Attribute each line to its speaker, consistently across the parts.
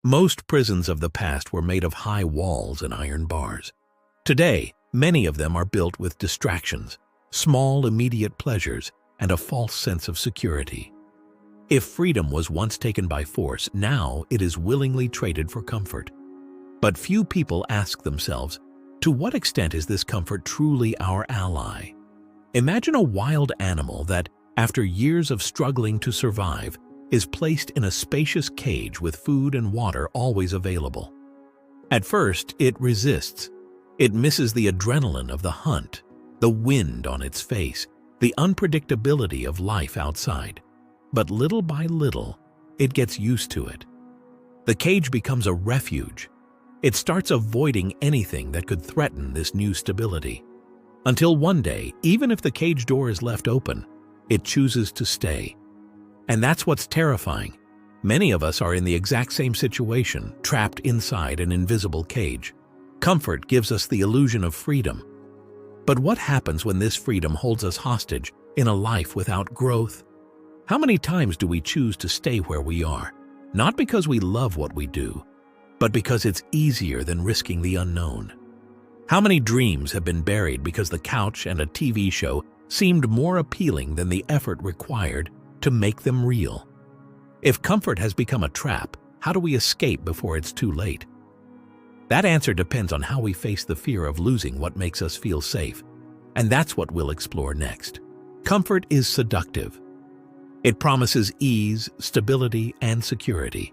Speaker 1: Most prisons of the past were made of high walls and iron bars. Today, many of them are built with distractions, small immediate pleasures, and a false sense of security. If freedom was once taken by force, now it is willingly traded for comfort. But few people ask themselves, to what extent is this comfort truly our ally? Imagine a wild animal that, after years of struggling to survive, is placed in a spacious cage with food and water always available. At first, it resists. It misses the adrenaline of the hunt, the wind on its face, the unpredictability of life outside. But little by little, it gets used to it. The cage becomes a refuge. It starts avoiding anything that could threaten this new stability. Until one day, even if the cage door is left open, it chooses to stay. And that's what's terrifying. Many of us are in the exact same situation, trapped inside an invisible cage. Comfort gives us the illusion of freedom. But what happens when this freedom holds us hostage in a life without growth? How many times do we choose to stay where we are, not because we love what we do, but because it's easier than risking the unknown? How many dreams have been buried because the couch and a TV show seemed more appealing than the effort required to make them real? If comfort has become a trap, how do we escape before it's too late? That answer depends on how we face the fear of losing what makes us feel safe, and that's what we'll explore next. Comfort is seductive. It promises ease, stability, and security.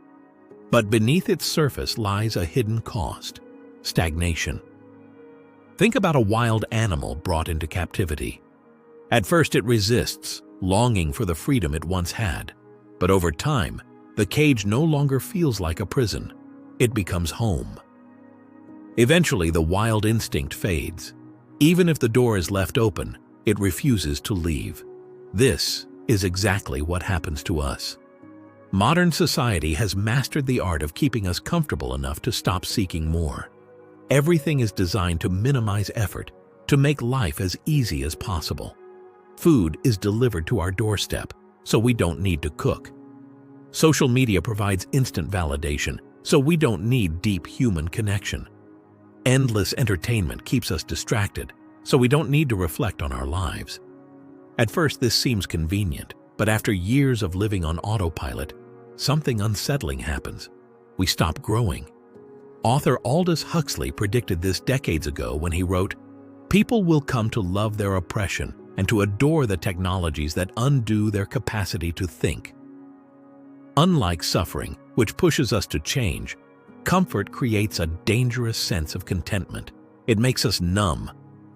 Speaker 1: But beneath its surface lies a hidden cost: stagnation. Think about a wild animal brought into captivity. At first it resists, longing for the freedom it once had. But over time, the cage no longer feels like a prison. It becomes home. Eventually, the wild instinct fades. Even if the door is left open, it refuses to leave. This is exactly what happens to us. Modern society has mastered the art of keeping us comfortable enough to stop seeking more. Everything is designed to minimize effort, to make life as easy as possible. Food is delivered to our doorstep, so we don't need to cook. Social media provides instant validation, so we don't need deep human connection. Endless entertainment keeps us distracted, so we don't need to reflect on our lives. At first, this seems convenient, but after years of living on autopilot, something unsettling happens. We stop growing. Author Aldous Huxley predicted this decades ago when he wrote, "People will come to love their oppression and to adore the technologies that undo their capacity to think." Unlike suffering, which pushes us to change, comfort creates a dangerous sense of contentment. It makes us numb.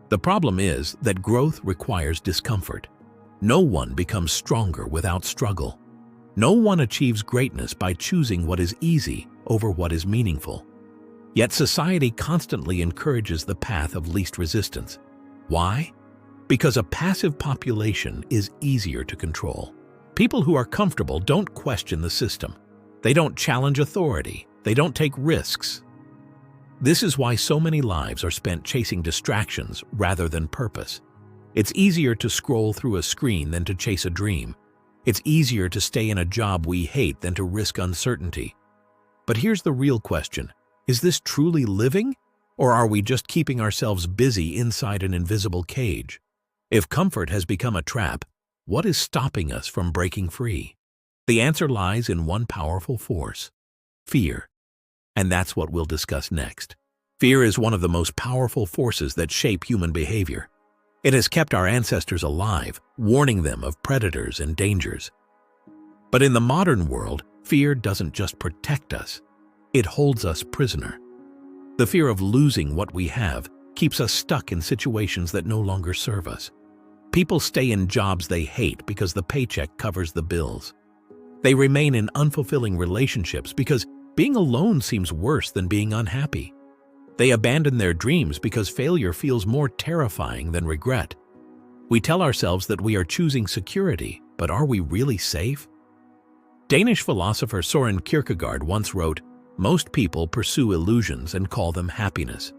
Speaker 1: The problem is that growth requires discomfort. No one becomes stronger without struggle. No one achieves greatness by choosing what is easy over what is meaningful. Yet society constantly encourages the path of least resistance. Why? Because a passive population is easier to control. People who are comfortable don't question the system. They don't challenge authority. They don't take risks. This is why so many lives are spent chasing distractions rather than purpose. It's easier to scroll through a screen than to chase a dream. It's easier to stay in a job we hate than to risk uncertainty. But here's the real question. Is this truly living? Or are we just keeping ourselves busy inside an invisible cage? If comfort has become a trap, what is stopping us from breaking free? The answer lies in one powerful force: fear. And that's what we'll discuss next. Fear is one of the most powerful forces that shape human behavior. It has kept our ancestors alive, warning them of predators and dangers. But in the modern world, fear doesn't just protect us, it holds us prisoner. The fear of losing what we have keeps us stuck in situations that no longer serve us. People stay in jobs they hate because the paycheck covers the bills. They remain in unfulfilling relationships because being alone seems worse than being unhappy. They abandon their dreams because failure feels more terrifying than regret. We tell ourselves that we are choosing security, but are we really safe? Danish philosopher Søren Kierkegaard once wrote, "Most people pursue illusions and call them happiness.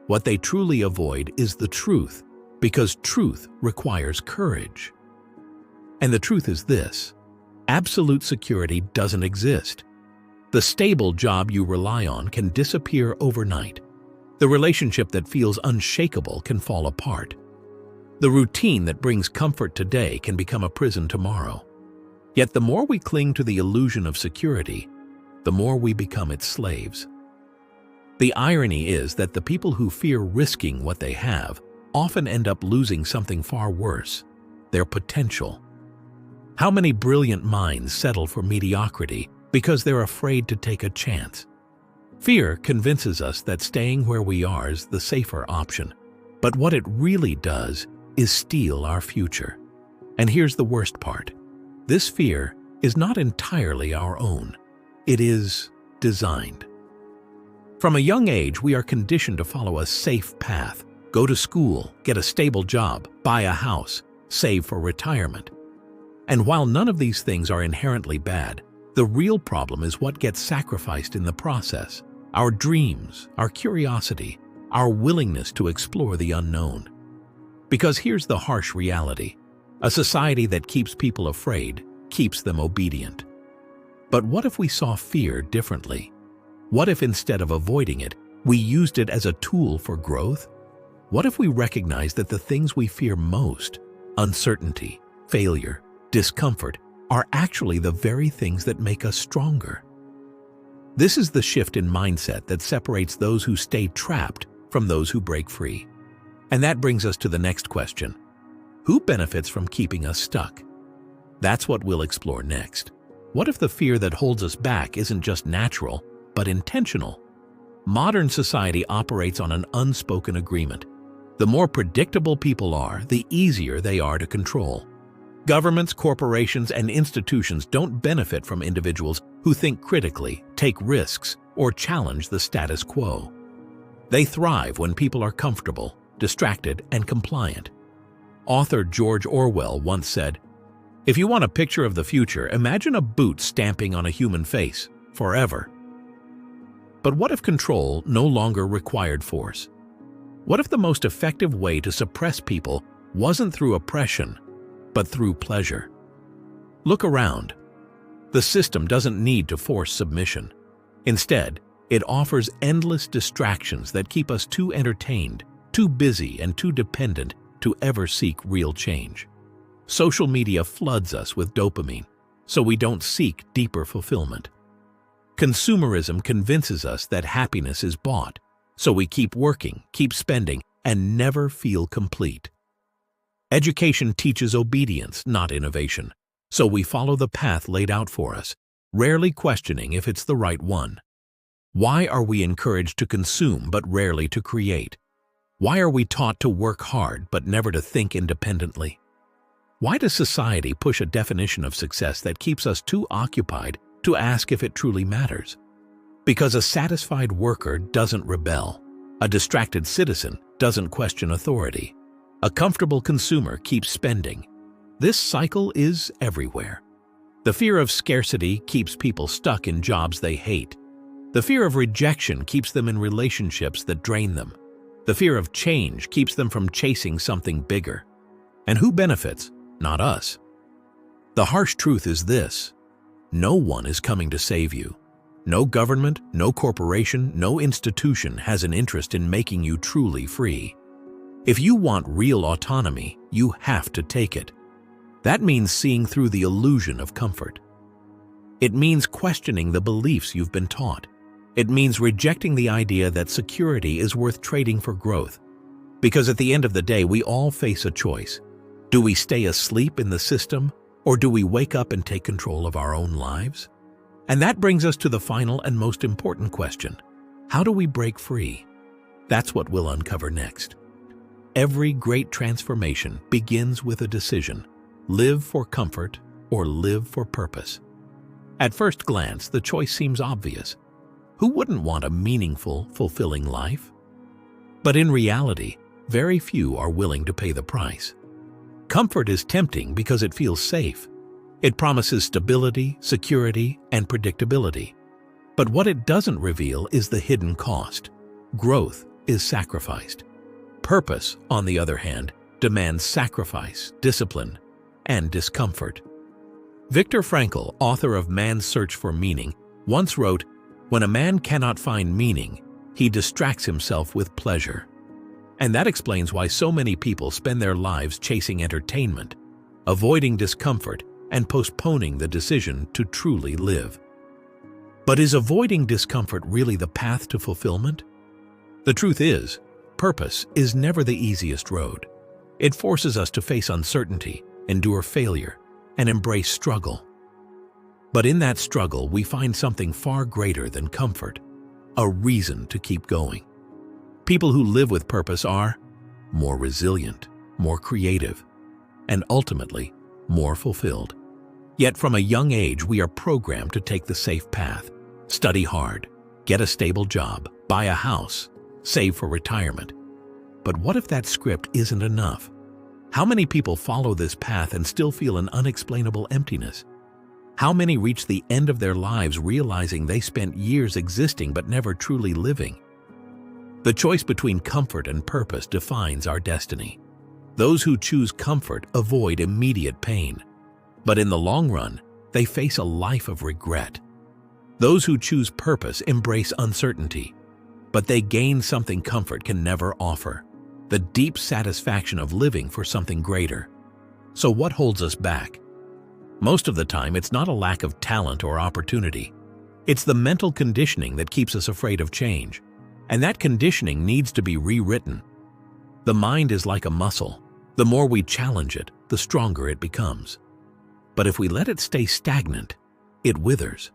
Speaker 1: What they truly avoid is the truth, because truth requires courage." And the truth is this: absolute security doesn't exist. The stable job you rely on can disappear overnight. The relationship that feels unshakable can fall apart. The routine that brings comfort today can become a prison tomorrow. Yet the more we cling to the illusion of security, the more we become its slaves. The irony is that the people who fear risking what they have often end up losing something far worse: their potential. How many brilliant minds settle for mediocrity because they're afraid to take a chance? Fear convinces us that staying where we are is the safer option, but what it really does is steal our future. And here's the worst part: this fear is not entirely our own. It is designed. From a young age, we are conditioned to follow a safe path: go to school, get a stable job, buy a house, save for retirement. And while none of these things are inherently bad, the real problem is what gets sacrificed in the process: our dreams, our curiosity, our willingness to explore the unknown. Because here's the harsh reality: a society that keeps people afraid keeps them obedient. But what if we saw fear differently? What if instead of avoiding it, we used it as a tool for growth? What if we recognized that the things we fear most, uncertainty, failure, discomfort, are actually the very things that make us stronger? This is the shift in mindset that separates those who stay trapped from those who break free. And that brings us to the next question: who benefits from keeping us stuck? That's what we'll explore next. What if the fear that holds us back isn't just natural, but intentional? Modern society operates on an unspoken agreement: the more predictable people are, the easier they are to control. Governments, corporations, and institutions don't benefit from individuals who think critically, take risks, or challenge the status quo. They thrive when people are comfortable, distracted, and compliant. Author George Orwell once said, "If you want a picture of the future, imagine a boot stamping on a human face, forever." But what if control no longer required force? What if the most effective way to suppress people wasn't through oppression, but through pleasure? Look around. The system doesn't need to force submission. Instead, it offers endless distractions that keep us too entertained, too busy, and too dependent to ever seek real change. Social media floods us with dopamine, so we don't seek deeper fulfillment. Consumerism convinces us that happiness is bought, so we keep working, keep spending, and never feel complete. Education teaches obedience, not innovation, so we follow the path laid out for us, rarely questioning if it's the right one. Why are we encouraged to consume but rarely to create? Why are we taught to work hard but never to think independently? Why does society push a definition of success that keeps us too occupied to ask if it truly matters? Because a satisfied worker doesn't rebel. A distracted citizen doesn't question authority. A comfortable consumer keeps spending. This cycle is everywhere. The fear of scarcity keeps people stuck in jobs they hate. The fear of rejection keeps them in relationships that drain them. The fear of change keeps them from chasing something bigger. And who benefits? Not us. The harsh truth is this: no one is coming to save you. No government, no corporation, no institution has an interest in making you truly free. If you want real autonomy, you have to take it. That means seeing through the illusion of comfort. It means questioning the beliefs you've been taught. It means rejecting the idea that security is worth trading for growth. Because at the end of the day, we all face a choice. Do we stay asleep in the system, or do we wake up and take control of our own lives? And that brings us to the final and most important question: how do we break free? That's what we'll uncover next. Every great transformation begins with a decision: live for comfort or live for purpose. At first glance, the choice seems obvious. Who wouldn't want a meaningful, fulfilling life? But in reality, very few are willing to pay the price. Comfort is tempting because it feels safe. It promises stability, security, and predictability. But what it doesn't reveal is the hidden cost. Growth is sacrificed. Purpose, on the other hand, demands sacrifice, discipline, and discomfort. Viktor Frankl, author of Man's Search for Meaning, once wrote, "When a man cannot find meaning, he distracts himself with pleasure." And that explains why so many people spend their lives chasing entertainment, avoiding discomfort, and postponing the decision to truly live. But is avoiding discomfort really the path to fulfillment? The truth is, purpose is never the easiest road. It forces us to face uncertainty, endure failure, and embrace struggle. But in that struggle, we find something far greater than comfort, a reason to keep going. People who live with purpose are more resilient, more creative, and ultimately, more fulfilled. Yet from a young age, we are programmed to take the safe path, study hard, get a stable job, buy a house, save for retirement. But what if that script isn't enough? How many people follow this path and still feel an unexplainable emptiness? How many reach the end of their lives realizing they spent years existing but never truly living? The choice between comfort and purpose defines our destiny. Those who choose comfort avoid immediate pain, but in the long run, they face a life of regret. Those who choose purpose embrace uncertainty, but they gain something comfort can never offer: the deep satisfaction of living for something greater. So what holds us back? Most of the time, it's not a lack of talent or opportunity. It's the mental conditioning that keeps us afraid of change. And that conditioning needs to be rewritten. The mind is like a muscle. The more we challenge it, the stronger it becomes. But if we let it stay stagnant, it withers.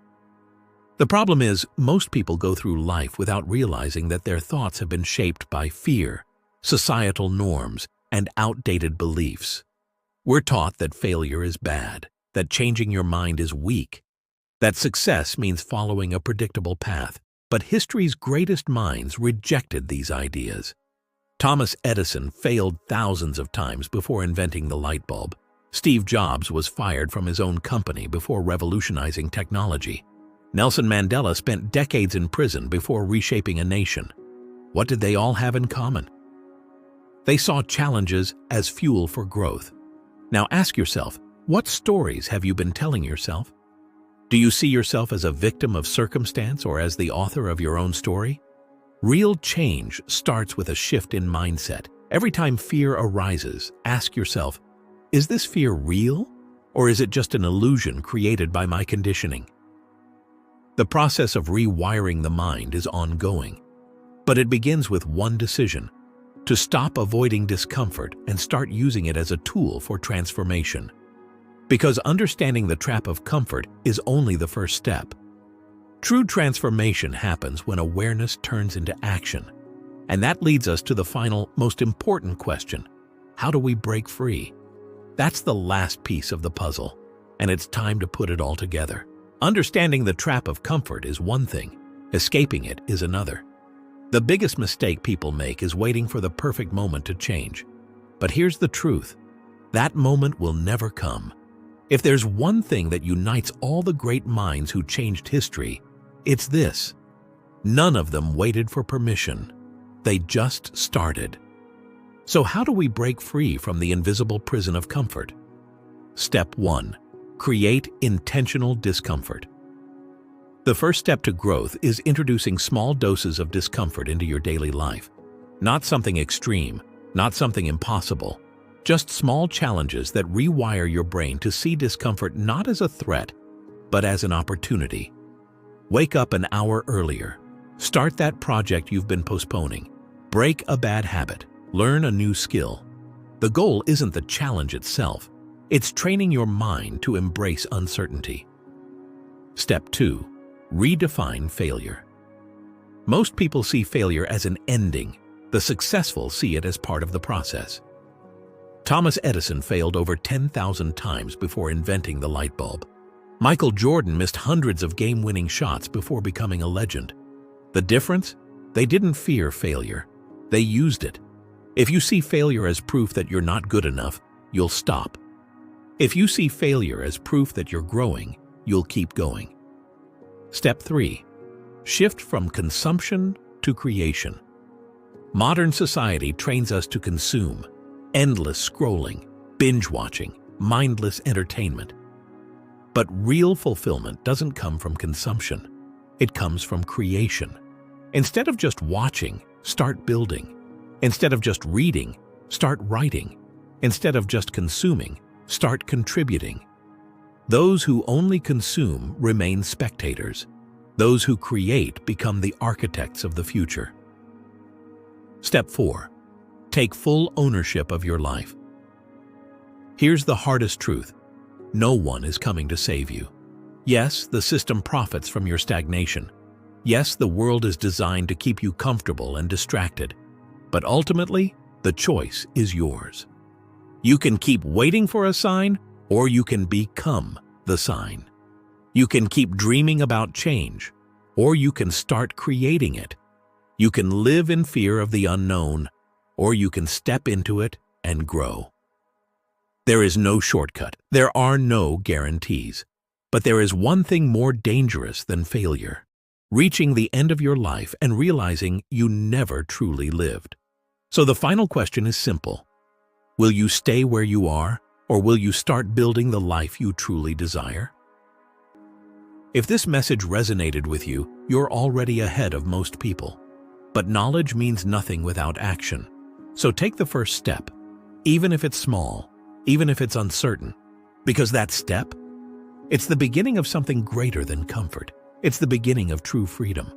Speaker 1: The problem is, most people go through life without realizing that their thoughts have been shaped by fear, societal norms, and outdated beliefs. We're taught that failure is bad, that changing your mind is weak, that success means following a predictable path. But history's greatest minds rejected these ideas. Thomas Edison failed thousands of times before inventing the light bulb. Steve Jobs was fired from his own company before revolutionizing technology. Nelson Mandela spent decades in prison before reshaping a nation. What did they all have in common? They saw challenges as fuel for growth. Now ask yourself, what stories have you been telling yourself? Do you see yourself as a victim of circumstance or as the author of your own story? Real change starts with a shift in mindset. Every time fear arises, ask yourself, is this fear real, or is it just an illusion created by my conditioning? The process of rewiring the mind is ongoing, but it begins with one decision: to stop avoiding discomfort and start using it as a tool for transformation. Because understanding the trap of comfort is only the first step. True transformation happens when awareness turns into action. And that leads us to the final, most important question: how do we break free? That's the last piece of the puzzle, and it's time to put it all together. Understanding the trap of comfort is one thing, escaping it is another. The biggest mistake people make is waiting for the perfect moment to change. But here's the truth: that moment will never come. If there's one thing that unites all the great minds who changed history, it's this: none of them waited for permission. They just started. So how do we break free from the invisible prison of comfort? Step 1. Create intentional discomfort. The first step to growth is introducing small doses of discomfort into your daily life. Not something extreme, not something impossible. Just small challenges that rewire your brain to see discomfort not as a threat, but as an opportunity. Wake up an hour earlier. Start that project you've been postponing. Break a bad habit. Learn a new skill. The goal isn't the challenge itself. It's training your mind to embrace uncertainty. Step 2. Redefine failure. Most people see failure as an ending. The successful see it as part of the process. Thomas Edison failed over 10,000 times before inventing the light bulb. Michael Jordan missed hundreds of game-winning shots before becoming a legend. The difference? They didn't fear failure. They used it. If you see failure as proof that you're not good enough, you'll stop. If you see failure as proof that you're growing, you'll keep going. Step 3. Shift from consumption to creation. Modern society trains us to consume. Endless scrolling, binge-watching, mindless entertainment. But real fulfillment doesn't come from consumption. It comes from creation. Instead of just watching, start building. Instead of just reading, start writing. Instead of just consuming, start contributing. Those who only consume remain spectators. Those who create become the architects of the future. Step 4. Take full ownership of your life. Here's the hardest truth. No one is coming to save you. Yes, the system profits from your stagnation. Yes, the world is designed to keep you comfortable and distracted. But ultimately, the choice is yours. You can keep waiting for a sign, or you can become the sign. You can keep dreaming about change, or you can start creating it. You can live in fear of the unknown, or you can step into it and grow. There is no shortcut. There are no guarantees. But there is one thing more dangerous than failure: reaching the end of your life and realizing you never truly lived. So the final question is simple. Will you stay where you are, or will you start building the life you truly desire? If this message resonated with you, you're already ahead of most people. But knowledge means nothing without action. So take the first step, even if it's small, even if it's uncertain, because that step, it's the beginning of something greater than comfort. It's the beginning of true freedom.